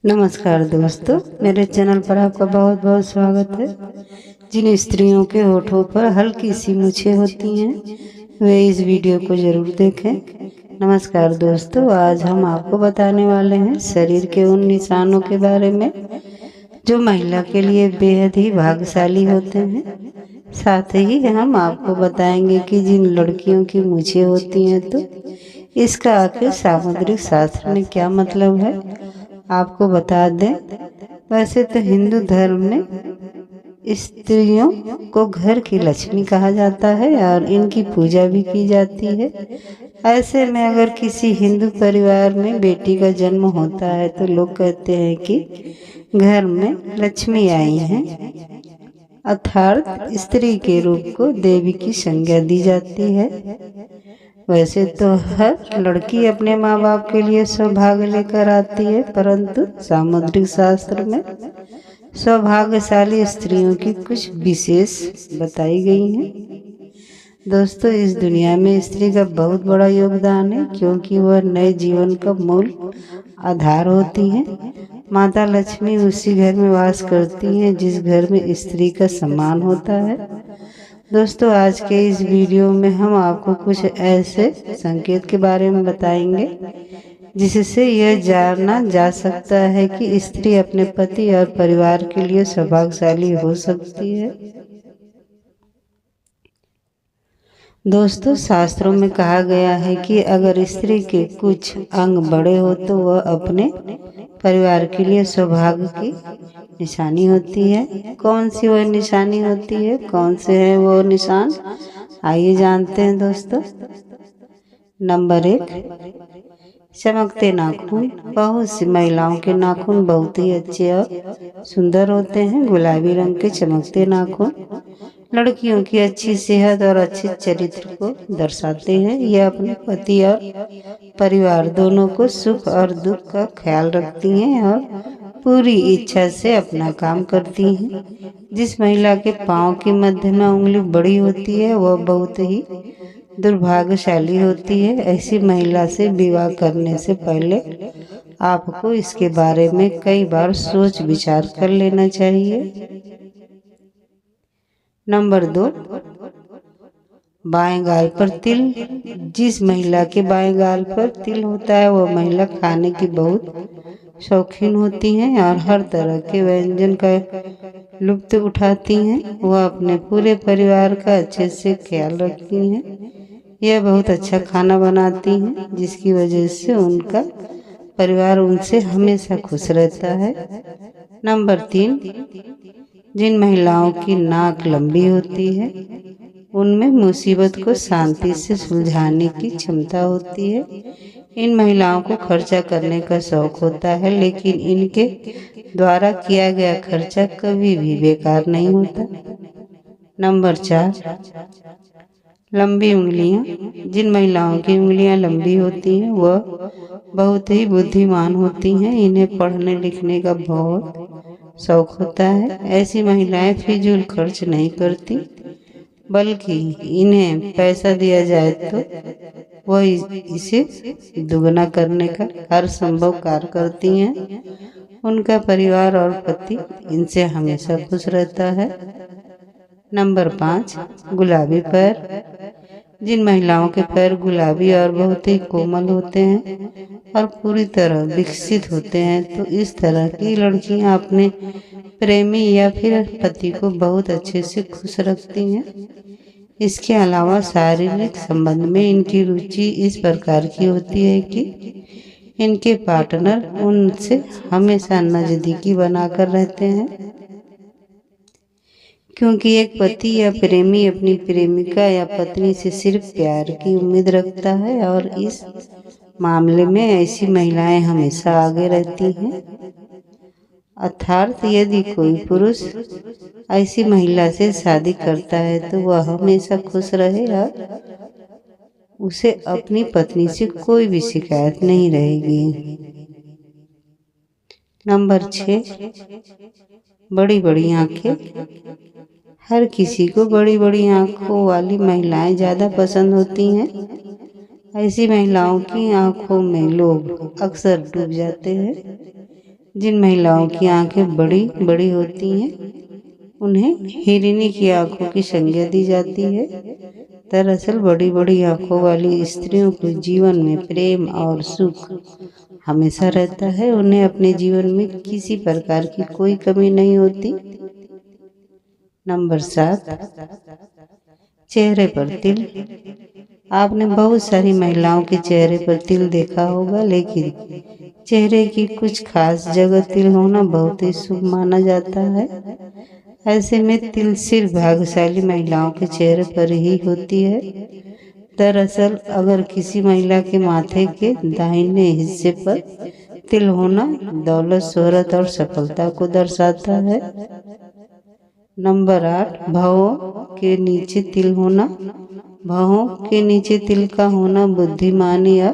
नमस्कार दोस्तों, मेरे चैनल पर आपका बहुत बहुत स्वागत है। जिन स्त्रियों के होठों पर हल्की सी मूछें होती हैं वे इस वीडियो को ज़रूर देखें। नमस्कार दोस्तों, आज हम आपको बताने वाले हैं शरीर के उन निशानों के बारे में जो महिला के लिए बेहद ही भाग्यशाली होते हैं। साथ ही हम आपको बताएंगे कि जिन लड़कियों की मूछें होती हैं तो इसका आखिर सामुद्रिक शास्त्र में क्या मतलब है, आपको बता दें। वैसे तो हिंदू धर्म में स्त्रियों को घर की लक्ष्मी कहा जाता है और इनकी पूजा भी की जाती है। ऐसे में अगर किसी हिंदू परिवार में बेटी का जन्म होता है तो लोग कहते हैं कि घर में लक्ष्मी आई हैं, अर्थात स्त्री के रूप को देवी की संज्ञा दी जाती है। वैसे तो हर लड़की अपने माँ बाप के लिए सौभाग्य लेकर आती है, परंतु सामुद्रिक शास्त्र में सौभाग्यशाली स्त्रियों की कुछ विशेष बताई गई हैं। दोस्तों, इस दुनिया में स्त्री का बहुत बड़ा योगदान है, क्योंकि वह नए जीवन का मूल आधार होती हैं। माता लक्ष्मी उसी घर में वास करती हैं जिस घर में स्त्री का सम्मान होता है। दोस्तों, आज के इस वीडियो में हम आपको कुछ ऐसे संकेत के बारे में बताएंगे जिससे यह जाना जा सकता है कि स्त्री अपने पति और परिवार के लिए सौभाग्यशाली हो सकती है। दोस्तों, शास्त्रों में कहा गया है कि अगर स्त्री के कुछ अंग बड़े हो तो वह अपने परिवार के लिए सौभाग्य की निशानी होती है। कौन सी वह निशानी होती है, कौन से है वो निशान, आइए जानते हैं दोस्तों। नंबर 1, चमकते नाखून। बहुत सी महिलाओं के नाखून बहुत ही अच्छे और सुंदर होते हैं। गुलाबी रंग के चमकते नाखून लड़कियों की अच्छी सेहत और अच्छे चरित्र को दर्शाते हैं। यह अपने पति और परिवार दोनों को सुख और दुख का ख्याल रखती हैं और पूरी इच्छा से अपना काम करती हैं। जिस महिला के पाँव की मध्य में उंगली बड़ी होती है वह बहुत ही दुर्भाग्यशाली होती है। ऐसी महिला से विवाह करने से पहले आपको इसके बारे में कई बार सोच विचार कर लेना चाहिए। नंबर 2, बाएं गाल पर तिल। जिस महिला के बाएं गाल पर तिल होता है वह महिला खाने की बहुत शौकीन होती हैं और हर तरह के व्यंजन का लुत्फ उठाती हैं। वह अपने पूरे परिवार का अच्छे से ख्याल रखती हैं। यह बहुत अच्छा खाना बनाती हैं, जिसकी वजह से उनका परिवार उनसे हमेशा खुश रहता है। नंबर 3, जिन महिलाओं की नाक लंबी होती है उनमें मुसीबत को शांति से सुलझाने की क्षमता होती है। इन महिलाओं को खर्चा करने का शौक होता है, लेकिन इनके द्वारा किया गया खर्चा कभी भी बेकार नहीं होता। नंबर 4, लंबी उंगलियां। जिन महिलाओं की उंगलियां लंबी होती हैं वह बहुत ही बुद्धिमान होती हैं। इन्हें पढ़ने लिखने का बहुत शौक होता है। ऐसी महिलाएं फिजूल खर्च नहीं करती, बल्कि इन्हें पैसा दिया जाए तो वह इसे दुगना करने का हर संभव कार्य करती हैं। उनका परिवार और पति इनसे हमेशा खुश रहता है। नंबर 5, गुलाबी पैर। जिन महिलाओं के पैर गुलाबी और बहुत ही कोमल होते हैं और पूरी तरह विकसित होते हैं तो इस तरह की लड़कियां अपने प्रेमी या फिर पति को बहुत अच्छे से खुश रखती हैं। इसके अलावा शारीरिक संबंध में इनकी रुचि इस प्रकार की होती है कि इनके पार्टनर उनसे हमेशा नजदीकी बनाकर रहते हैं, क्योंकि एक पति या प्रेमी अपनी प्रेमिका या पत्नी से सिर्फ प्यार की उम्मीद रखता है और इस मामले में ऐसी महिलाएं हमेशा आगे रहती हैं। अर्थात यदि कोई पुरुष ऐसी महिला से शादी करता है तो वह हमेशा खुश रहे और उसे अपनी पत्नी से कोई भी शिकायत नहीं रहेगी। नंबर 6, बड़ी बड़ी आंखें। हर किसी को बड़ी बड़ी आंखों वाली महिलाएं ज़्यादा पसंद होती हैं। ऐसी महिलाओं की आंखों में लोग अक्सर डूब जाते हैं। जिन महिलाओं की आंखें बड़ी बड़ी होती हैं उन्हें हिरनी की आंखों की संज्ञा दी जाती है। दरअसल बड़ी बड़ी आंखों वाली स्त्रियों के जीवन में प्रेम और सुख हमेशा रहता है। उन्हें अपने जीवन में किसी प्रकार की कोई कमी नहीं होती। नंबर 7, चेहरे पर तिल। आपने बहुत सारी महिलाओं के चेहरे पर तिल देखा होगा, लेकिन चेहरे की कुछ खास जगह तिल होना बहुत ही शुभ माना जाता है। ऐसे में तिल सिर्फ भाग्यशाली महिलाओं के चेहरे पर ही होती है। दरअसल अगर किसी महिला के माथे के दाहिने हिस्से पर तिल होना दौलत, शोहरत और सफलता को दर्शाता है। नंबर 8, भौहों के नीचे तिल होना। भौहों के नीचे तिल का होना बुद्धिमानी या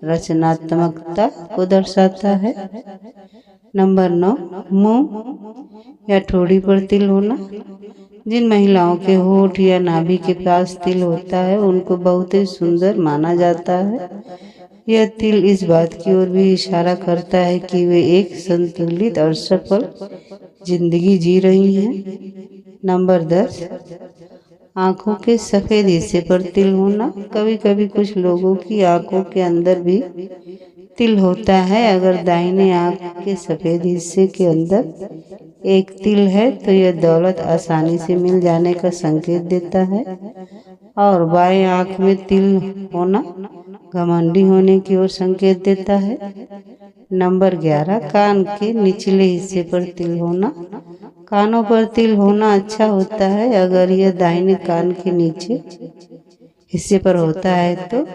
रचनात्मकता को दर्शाता है। नंबर 9, मुंह या ठोड़ी पर तिल होना। जिन महिलाओं के होठ या नाभि के पास तिल होता है उनको बहुत ही सुंदर माना जाता है। यह तिल इस बात की ओर भी इशारा करता है कि वे एक संतुलित और सफल जिंदगी जी रही हैं। नंबर 10, आंखों के सफेद हिस्से पर तिल होना। कभी कभी कुछ लोगों की आंखों के अंदर भी तिल होता है। अगर दाहिने आंख के सफेद हिस्से के अंदर एक तिल है तो यह दौलत आसानी से मिल जाने का संकेत देता है। और बाएं आंख में तिल होना घमंडी होने की ओर संकेत देता है। नंबर 11, कान के निचले हिस्से पर तिल होना। कानों पर तिल होना अच्छा होता है। अगर यह दाहिने कान के नीचे हिस्से पर होता है तो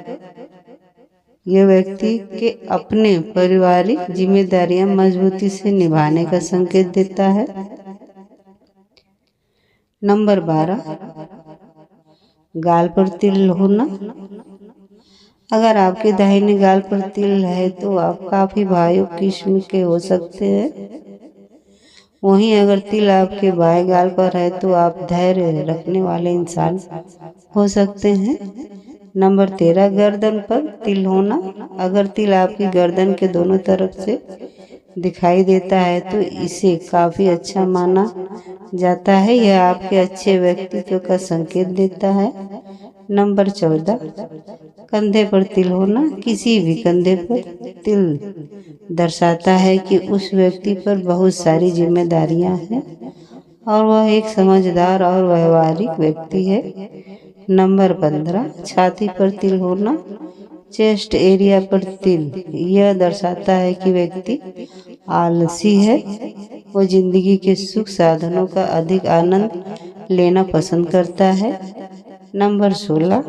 यह व्यक्ति के अपने पारिवारिक जिम्मेदारियां मजबूती से निभाने का संकेत देता है। नंबर 12, गाल पर तिल होना। अगर आपके दाहिने गाल पर तिल है तो आप काफी भावुक किस्म के हो सकते हैं। वहीं अगर तिल आपके बाएं गाल पर है तो आप धैर्य रखने वाले इंसान हो सकते हैं। नंबर 13, गर्दन पर तिल होना। अगर तिल आपकी गर्दन के दोनों तरफ से दिखाई देता है तो इसे काफी अच्छा माना जाता है। यह आपके अच्छे व्यक्तित्व का संकेत देता है। नंबर 14, कंधे पर तिल होना। किसी भी कंधे पर तिल दर्शाता है कि उस व्यक्ति पर बहुत सारी जिम्मेदारियां हैं और वह एक समझदार और व्यवहारिक व्यक्ति है। नंबर 15, छाती पर तिल होना। चेस्ट एरिया पर तिल यह दर्शाता है कि व्यक्ति आलसी है। वो जिंदगी के सुख साधनों का अधिक आनंद लेना पसंद करता है। नंबर 16,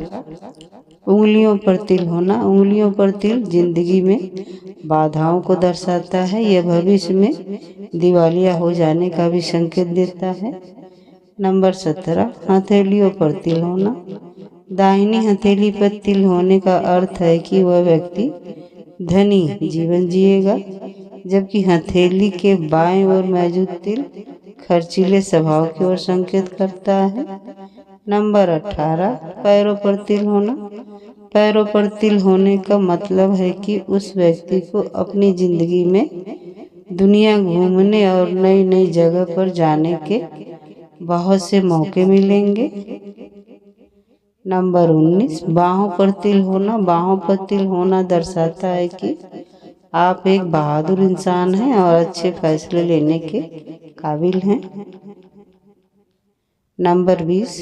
उंगलियों पर तिल होना। उंगलियों पर तिल जिंदगी में बाधाओं को दर्शाता है। यह भविष्य में दिवालिया हो जाने का भी संकेत देता है। नंबर 17, हथेलियों पर तिल होना। दाहिनी हथेली पर तिल होने का अर्थ है कि वह व्यक्ति धनी जीवन जिएगा, जबकि हथेली के बाएं ओर मौजूद तिल खर्चीले स्वभाव की ओर संकेत करता है। नंबर 18, पैरों पर तिल होना। पैरों पर तिल होने का मतलब है कि उस व्यक्ति को अपनी जिंदगी में दुनिया घूमने और नई नई जगह पर जाने के बहुत से मौके मिलेंगे। नंबर 19, बाहों पर तिल होना। बाहों पर तिल होना दर्शाता है कि आप एक बहादुर इंसान हैं और अच्छे फैसले लेने के काबिल हैं। नंबर 20,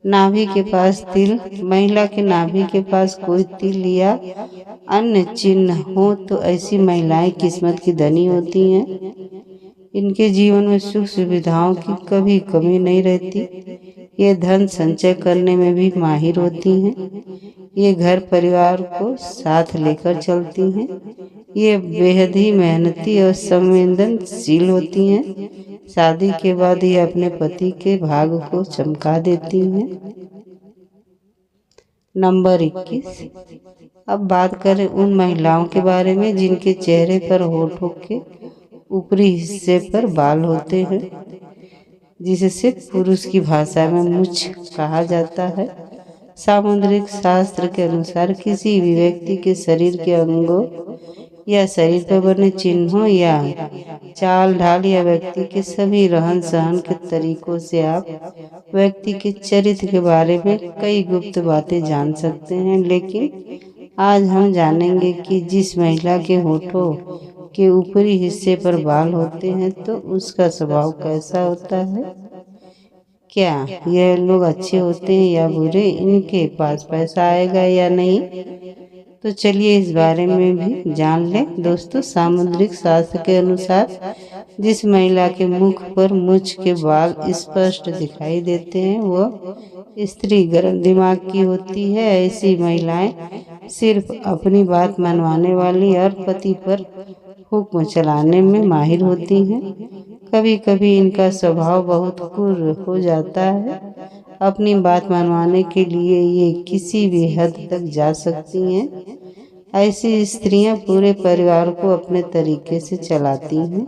नाभि के पास तिल। महिला के नाभि के पास कोई तिल या अन्य चिन्ह हो तो ऐसी महिलाएं किस्मत की धनी होती हैं। इनके जीवन में सुख सुविधाओं की कभी कमी नहीं रहती। ये धन संचय करने में भी माहिर होती हैं। ये घर परिवार को साथ लेकर चलती हैं। ये बेहद ही मेहनती और संवेदनशील होती हैं। शादी के बाद ये अपने पति के भाग्य को चमका देती हैं। नंबर 21, अब बात करें उन महिलाओं के बारे में जिनके चेहरे पर होठों के ऊपरी हिस्से पर बाल होते हैं, जिसे पुरुष की भाषा में मुछ कहा जाता है। सामुद्रिक शास्त्र के अनुसार किसी भी व्यक्ति के शरीर के अंगों या शरीर पर बने चिन्हों या चाल ढाल या व्यक्ति के सभी रहन सहन के तरीकों से आप व्यक्ति के चरित्र के बारे में कई गुप्त बातें जान सकते हैं। लेकिन आज हम जानेंगे कि जिस महिला के होठों के ऊपरी हिस्से पर बाल होते हैं तो उसका स्वभाव कैसा होता है। क्या यह लोग अच्छे होते हैं या बुरे, इनके पास पैसा आएगा या नहीं। तो चलिए इस बारे में भी जान लें। दोस्तों, सामुद्रिक शास्त्र के अनुसार जिस महिला के मुख पर मूंछ के बाल स्पष्ट दिखाई देते हैं वह स्त्री गर्म दिमाग की होती है। ऐसी महिलाएं सिर्फ अपनी बात मनवाने वाली और पति पर हुक्म चलाने में माहिर होती हैं। कभी कभी इनका स्वभाव बहुत क्रूर हो जाता है। अपनी बात मनवाने के लिए ये किसी भी हद तक जा सकती हैं। ऐसी स्त्रियां पूरे परिवार को अपने तरीके से चलाती हैं।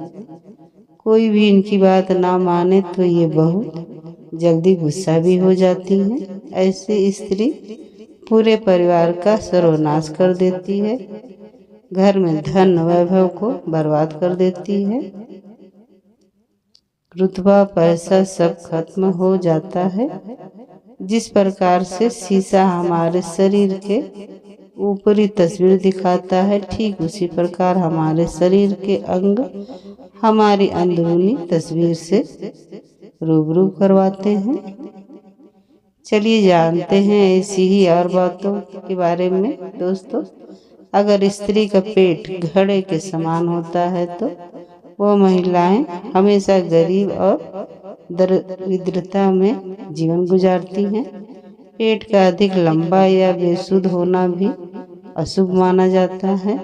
कोई भी इनकी बात ना माने तो ये बहुत जल्दी गुस्सा भी हो जाती हैं। ऐसी स्त्री पूरे परिवार का सर्वनाश कर देती है, घर में धन वैभव को बर्बाद कर देती है, रुतबा पैसा सब खत्म हो जाता है। जिस प्रकार से शीशा हमारे शरीर के ऊपरी तस्वीर दिखाता है, ठीक उसी प्रकार हमारे शरीर के अंग हमारी अंदरूनी तस्वीर से रूबरू करवाते हैं। चलिए जानते हैं ऐसी ही और बातों के बारे में। दोस्तों, अगर स्त्री का पेट घड़े के समान होता है तो वह महिलाएं हमेशा गरीब और दरिद्रता में जीवन गुजारती हैं। पेट का अधिक लंबा या बेसुध होना भी अशुभ माना जाता है।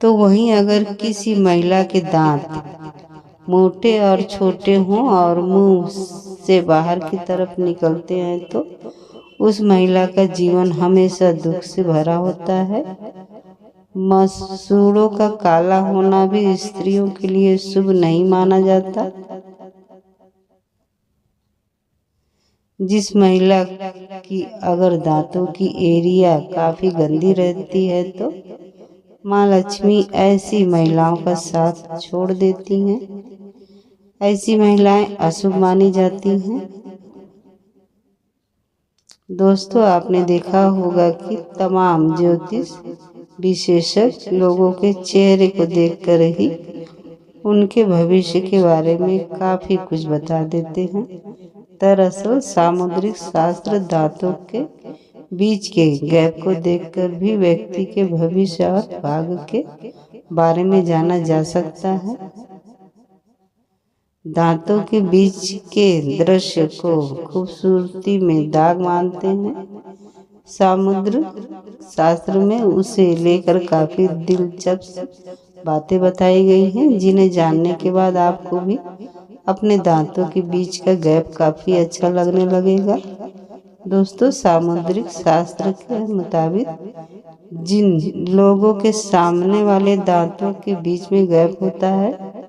तो वहीं अगर किसी महिला के दांत मोटे और छोटे हों और मुंह से बाहर की तरफ निकलते हैं तो उस महिला का जीवन हमेशा दुख से भरा होता है। मसूड़ों का काला होना भी स्त्रियों के लिए शुभ नहीं माना जाता। जिस महिला की अगर दांतों की एरिया काफी गंदी रहती है तो माँ लक्ष्मी ऐसी महिलाओं का साथ छोड़ देती हैं। ऐसी महिलाएं अशुभ मानी जाती हैं। दोस्तों, आपने देखा होगा कि तमाम ज्योतिष विशेषज्ञ लोगों के चेहरे को देखकर ही उनके भविष्य के बारे में काफी कुछ बता देते हैं। दरअसल सामुद्रिक शास्त्र दांतों के बीच के गैप को देखकर भी व्यक्ति के भविष्य और भाग्य के बारे में जाना जा सकता है। दांतों के बीच के दृश्य को खूबसूरती में दाग मानते हैं। सामुद्रिक शास्त्र में उसे लेकर काफी दिलचस्प बातें बताई गई हैं, जिन्हें जानने के बाद आपको भी अपने दांतों के बीच का गैप काफी अच्छा लगने लगेगा। दोस्तों, सामुद्रिक शास्त्र के मुताबिक जिन लोगों के सामने वाले दांतों के बीच में गैप होता है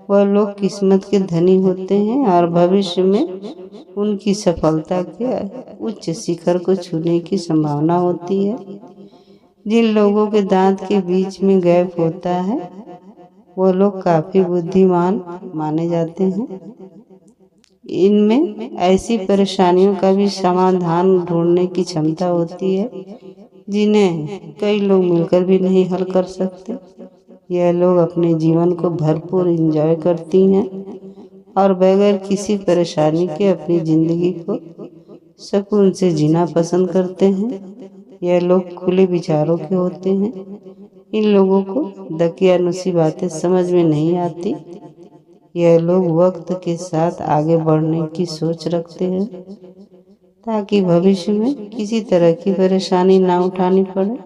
वह लोग किस्मत के धनी होते हैं और भविष्य में उनकी सफलता के उच्च शिखर को छूने की संभावना होती है। जिन लोगों के दांत के बीच में गैप होता है वो लोग काफी बुद्धिमान माने जाते हैं। इनमें ऐसी परेशानियों का भी समाधान ढूंढने की क्षमता होती है जिन्हें कई लोग मिलकर भी नहीं हल कर सकते। यह लोग अपने जीवन को भरपूर एंजॉय करती हैं और बगैर किसी परेशानी के अपनी जिंदगी को सुकून से जीना पसंद करते हैं। यह लोग खुले विचारों के होते हैं। इन लोगों को दकियानुसी बातें समझ में नहीं आती। यह लोग वक्त के साथ आगे बढ़ने की सोच रखते हैं ताकि भविष्य में किसी तरह की परेशानी ना उठानी पड़े।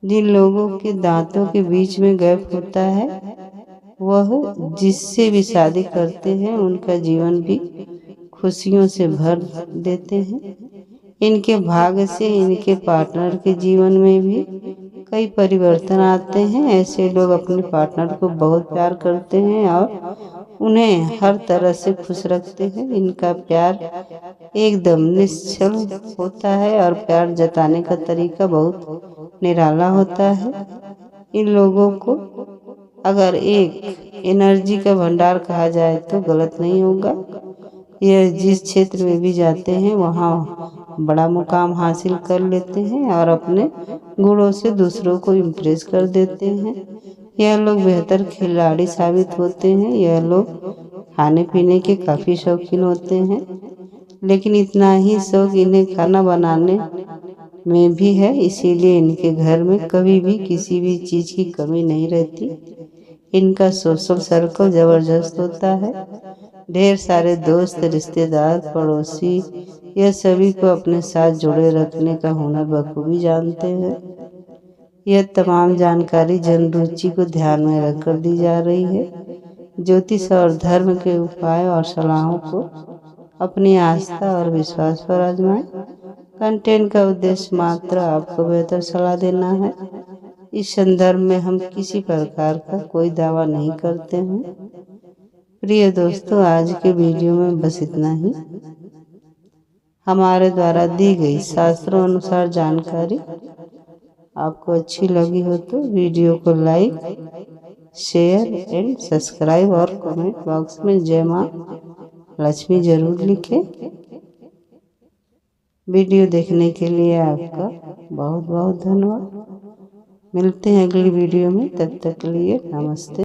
जिन लोगों के दांतों के बीच में गैप होता है वह जिससे भी शादी करते हैं उनका जीवन भी खुशियों से भर देते हैं। इनके भाग्य से इनके पार्टनर के जीवन में भी कई परिवर्तन आते हैं। ऐसे लोग अपने पार्टनर को बहुत प्यार करते हैं और उन्हें हर तरह से खुश रखते हैं। इनका प्यार एकदम निश्चल होता है और प्यार जताने का तरीका बहुत निराला होता है। इन लोगों को अगर एक एनर्जी का भंडार कहा जाए तो गलत नहीं होगा। यह जिस क्षेत्र में भी जाते हैं वहाँ बड़ा मुकाम हासिल कर लेते हैं और अपने गुणों से दूसरों को इम्प्रेस कर देते हैं। यह लोग बेहतर खिलाड़ी साबित होते हैं। यह लोग खाने पीने के काफ़ी शौकीन होते हैं, लेकिन इतना ही शौक इन्हें खाना बनाने में भी है। इसीलिए इनके घर में कभी भी किसी भी चीज़ की कमी नहीं रहती। इनका सोशल सर्कल ज़बरदस्त होता है। ढेर सारे दोस्त, रिश्तेदार, पड़ोसी, यह सभी को अपने साथ जोड़े रखने का हुनर बखूबी जानते हैं। यह तमाम जानकारी जन रुचि को ध्यान में रखकर दी जा रही है। ज्योतिष और धर्म के उपाय और सलाहों को अपनी आस्था और विश्वास पर आजमाएं। कंटेंट का उद्देश्य मात्र आपको बेहतर सलाह देना है। इस संदर्भ में हम किसी प्रकार का कोई दावा नहीं करते हैं। प्रिय दोस्तों, आज के वीडियो में बस इतना ही। हमारे द्वारा दी गई शास्त्रों अनुसार जानकारी आपको अच्छी लगी हो तो वीडियो को लाइक, शेयर एंड सब्सक्राइब और कमेंट बॉक्स में जय माँ लक्ष्मी जरूर लिखें। वीडियो देखने के लिए आपका बहुत बहुत धन्यवाद। मिलते हैं अगली वीडियो में, तब तक के लिए नमस्ते।